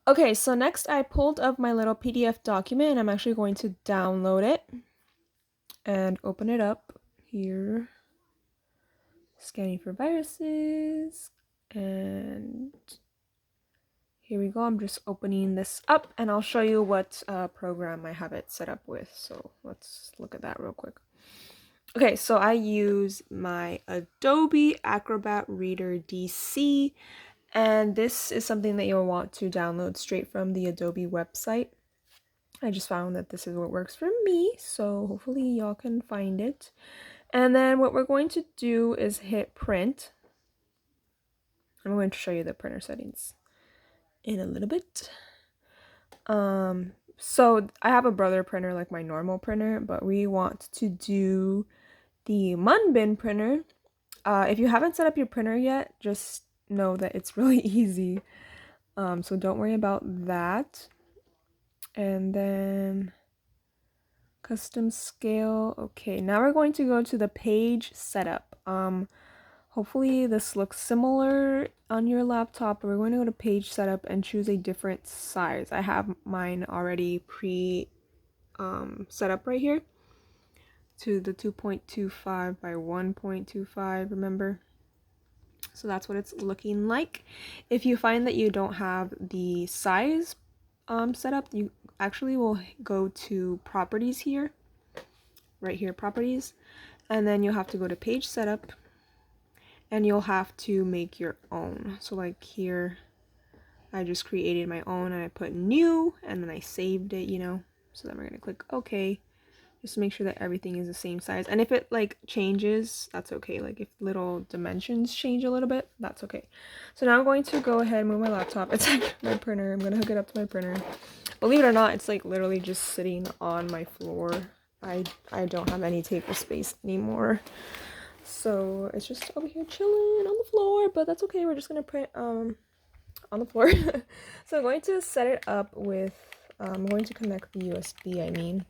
Okay, so next I pulled up my little PDF document and I'm actually going to download it and open it up here. Scanning for viruses, and here we go. I'm just opening this up and I'll show you what program I have it set up with. So let's look at that real quick. Okay, so I use my Adobe Acrobat Reader DC, and this is something that you'll want to download straight from the Adobe website. I just found that this is what works for me, so hopefully y'all can find it. And then what we're going to do is hit print. I'm going to show you the printer settings in a little bit. So I have a Brother printer, like my normal printer, but we want to do the Munbin printer. If you haven't set up your printer yet, just know that it's really easy. So don't worry about that. And then custom scale. Okay, now we're going to go to the page setup. Hopefully this looks similar on your laptop, but we're going to go to page setup and choose a different size. I have mine already set up right here to the 2.25 by 1.25, remember? So that's what it's looking like. If you find that you don't have the size set up, you actually will go to properties here, right here, properties, and then you'll have to go to page setup and you'll have to make your own. So like here, I just created my own and I put new and then I saved it, you know. So then we're gonna click OK, just to make sure that everything is the same size. And if it like changes, that's okay. Like if little dimensions change a little bit, that's okay. So now I'm going to go ahead and move my laptop. It's like my printer. I'm gonna hook it up to my printer. Believe it or not, it's like literally just sitting on my floor. I don't have any table space anymore. So it's just over here chilling on the floor, but that's okay. We're just gonna print on the floor. So I'm going to set it up with, I'm going to connect the USB, I mean.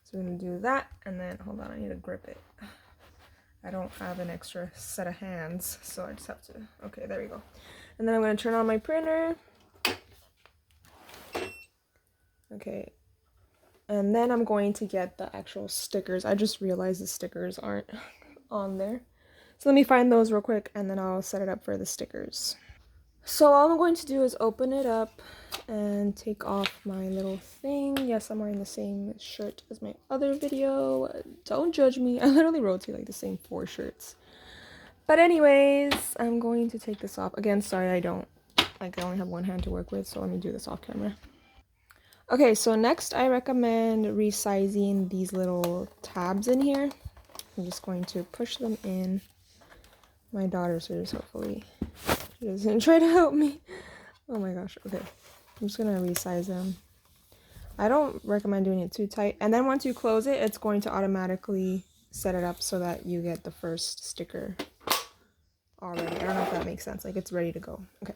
So we're gonna do that, and then, hold on, I need to grip it. I don't have an extra set of hands, so I just have to, okay, there we go. And then I'm gonna turn on my printer. Okay, and then I'm going to get the actual stickers. I just realized the stickers aren't on there. So let me find those real quick and then I'll set it up for the stickers. So all I'm going to do is open it up and take off my little thing. Yes, I'm wearing the same shirt as my other video. Don't judge me. I literally rotate like the same 4 shirts. But anyways, I'm going to take this off. Again, sorry, I only have one hand to work with, so let me do this off camera. Okay, so next I recommend resizing these little tabs in here. I'm just going to push them in. My daughter's here, so hopefully she doesn't try to help me. Oh my gosh, okay. I'm just gonna resize them. I don't recommend doing it too tight. And then once you close it, it's going to automatically set it up so that you get the first sticker already. I don't know if that makes sense. Like it's ready to go. Okay.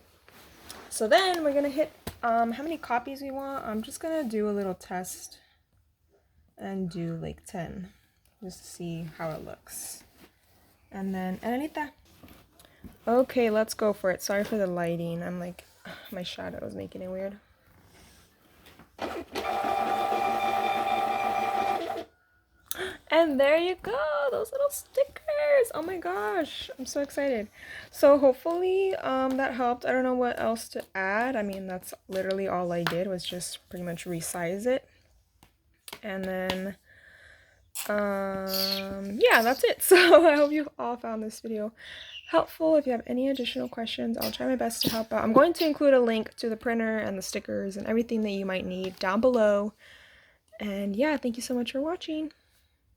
So then we're gonna hit how many copies we want. I'm just gonna do a little test and do like 10 just to see how it looks. And then Anita. Okay, let's go for it. Sorry for the lighting. I'm like, my shadow is making it weird. And there you go, those little stickers. Oh my gosh, I'm so excited. So hopefully that helped. I don't know what else to add. I mean, that's literally all I did was just pretty much resize it. And then yeah, that's it. So I hope you all found this video helpful. If you have any additional questions, I'll try my best to help out. I'm going to include a link to the printer and the stickers and everything that you might need down below. And yeah, thank you so much for watching.